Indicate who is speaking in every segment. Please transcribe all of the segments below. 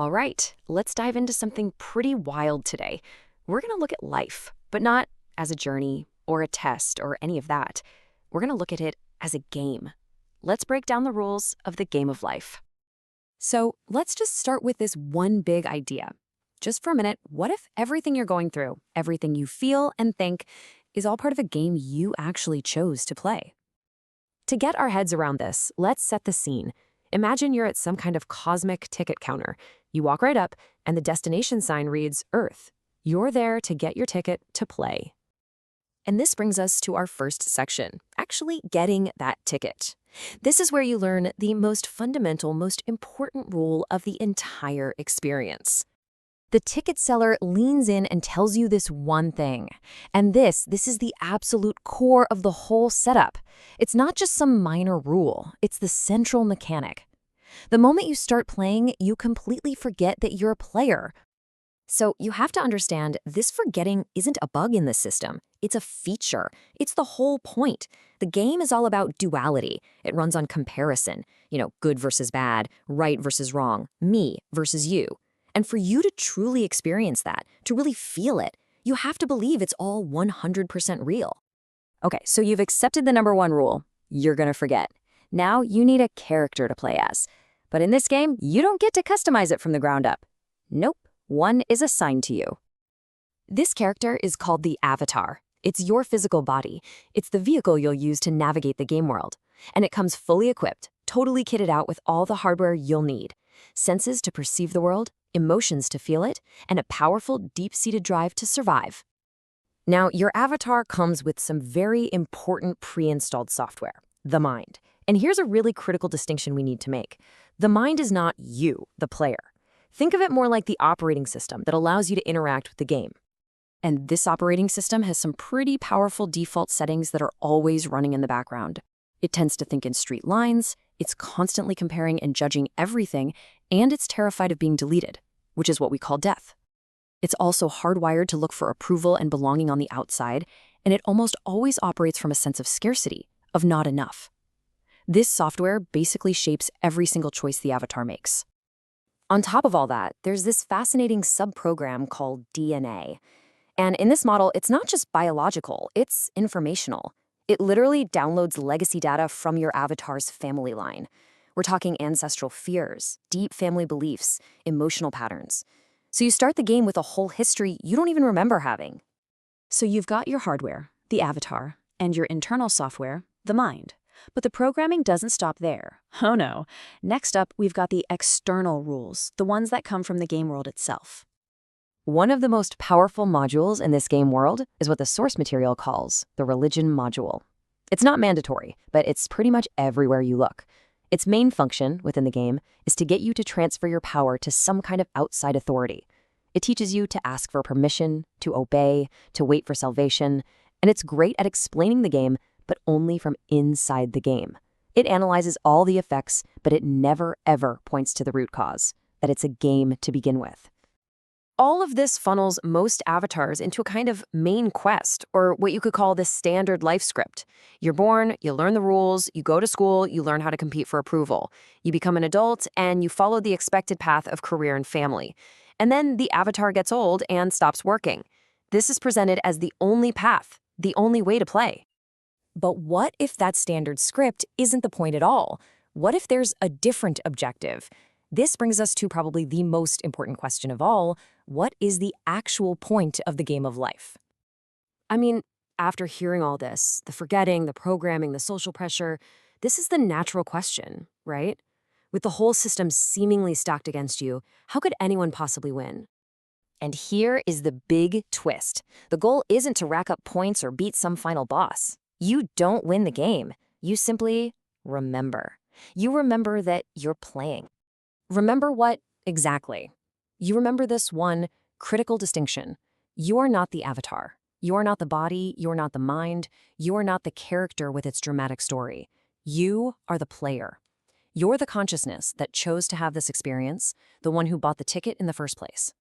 Speaker 1: All right, let's dive into something pretty wild today. We're going to look at life, but not as a journey or a test or any of that. We're going to look at it as a game. Let's break down the rules of the game of life. So let's just start with this one big idea. Just for a minute, what if everything you're going through, everything you feel and think, is all part of a game you actually chose to play? To get our heads around this, let's set the scene. Imagine you're at some kind of cosmic ticket counter. You walk right up, and the destination sign reads Earth. You're there to get your ticket to play. And this brings us to our first section, actually getting that ticket. This is where you learn the most fundamental, most important rule of the entire experience. The ticket seller leans in and tells you this one thing. And this is the absolute core of the whole setup. It's not just some minor rule, it's the central mechanic. The moment you start playing, you completely forget that you're a player. So you have to understand, this forgetting isn't a bug in the system. It's a feature. It's the whole point. The game is all about duality. It runs on comparison. Good versus bad, right versus wrong, me versus you. And for you to truly experience that, to really feel it, you have to believe it's all 100% real. Okay, so you've accepted the number one rule. You're gonna forget. Now you need a character to play as. But in this game, you don't get to customize it from the ground up. Nope, one is assigned to you. This character is called the avatar. It's your physical body. It's the vehicle you'll use to navigate the game world. And it comes fully equipped, totally kitted out with all the hardware you'll need. Senses to perceive the world, emotions to feel it, and a powerful, deep-seated drive to survive. Now, your avatar comes with some very important pre-installed software, the mind. And here's a really critical distinction we need to make. The mind is not you, the player. Think of it more like the operating system that allows you to interact with the game. And this operating system has some pretty powerful default settings that are always running in the background. It tends to think in straight lines, it's constantly comparing and judging everything, and it's terrified of being deleted, which is what we call death. It's also hardwired to look for approval and belonging on the outside, and it almost always operates from a sense of scarcity, of not enough. This software basically shapes every single choice the avatar makes. On top of all that, there's this fascinating subprogram called DNA. And in this model, it's not just biological, it's informational. It literally downloads legacy data from your avatar's family line. We're talking ancestral fears, deep family beliefs, emotional patterns. So you start the game with a whole history you don't even remember having.
Speaker 2: So you've got your hardware, the avatar, and your internal software, the mind. But the programming doesn't stop there. Oh no. Next up, we've got the external rules, the ones that come from the game world itself.
Speaker 1: One of the most powerful modules in this game world is what the source material calls the religion module. It's not mandatory, but it's pretty much everywhere you look. Its main function within the game is to get you to transfer your power to some kind of outside authority. It teaches you to ask for permission, to obey, to wait for salvation, and it's great at explaining the game, but only from inside the game. It analyzes all the effects, but it never ever points to the root cause, that it's a game to begin with. All of this funnels most avatars into a kind of main quest, or what you could call the standard life script. You're born, you learn the rules, you go to school, you learn how to compete for approval. You become an adult, and you follow the expected path of career and family. And then the avatar gets old and stops working. This is presented as the only path, the only way to play. But what if that standard script isn't the point at all? What if there's a different objective? This brings us to probably the most important question of all. What is the actual point of the game of life? I mean, after hearing all this, the forgetting, the programming, the social pressure, this is the natural question, right? With the whole system seemingly stacked against you, how could anyone possibly win? And here is the big twist. The goal isn't to rack up points or beat some final boss. You don't win the game. You simply remember. You remember that you're playing. Remember what exactly? You remember this one critical distinction. You are not the avatar. You are not the body. You are not the mind. You are not the character with its dramatic story. You are the player. You're the consciousness that chose to have this experience, the one who bought the ticket in the first place.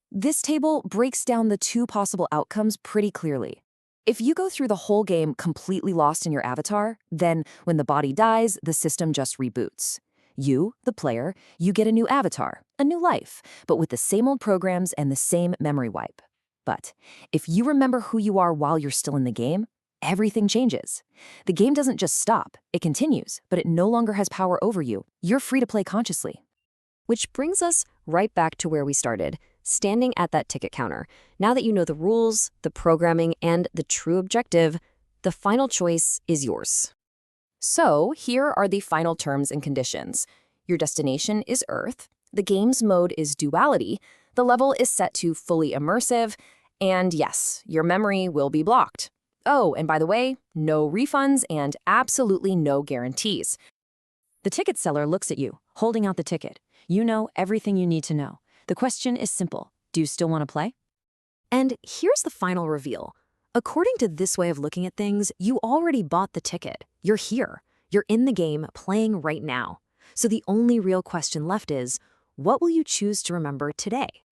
Speaker 1: This table breaks down the two possible outcomes pretty clearly. If you go through the whole game completely lost in your avatar, then when the body dies, the system just reboots.
Speaker 2: You, the player, you get a new avatar, a new life, but with the same old programs and the same memory wipe. But if you remember who you are while you're still in the game, everything changes. The game doesn't just stop, it continues, but it no longer has power over you. You're free to play consciously.
Speaker 1: Which brings us right back to where we started, standing at that ticket counter. Now that you know the rules, the programming, and the true objective, the final choice is yours. So here are the final terms and conditions. Your destination is Earth, the game's mode is duality, the level is set to fully immersive, and yes, your memory will be blocked. Oh, and by the way, no refunds and absolutely no guarantees.
Speaker 2: The ticket seller looks at you, holding out the ticket. You know everything you need to know. The question is simple. Do you still want to play?
Speaker 1: And here's the final reveal. According to this way of looking at things, you already bought the ticket. You're here. You're in the game, playing right now. So the only real question left is, what will you choose to remember today?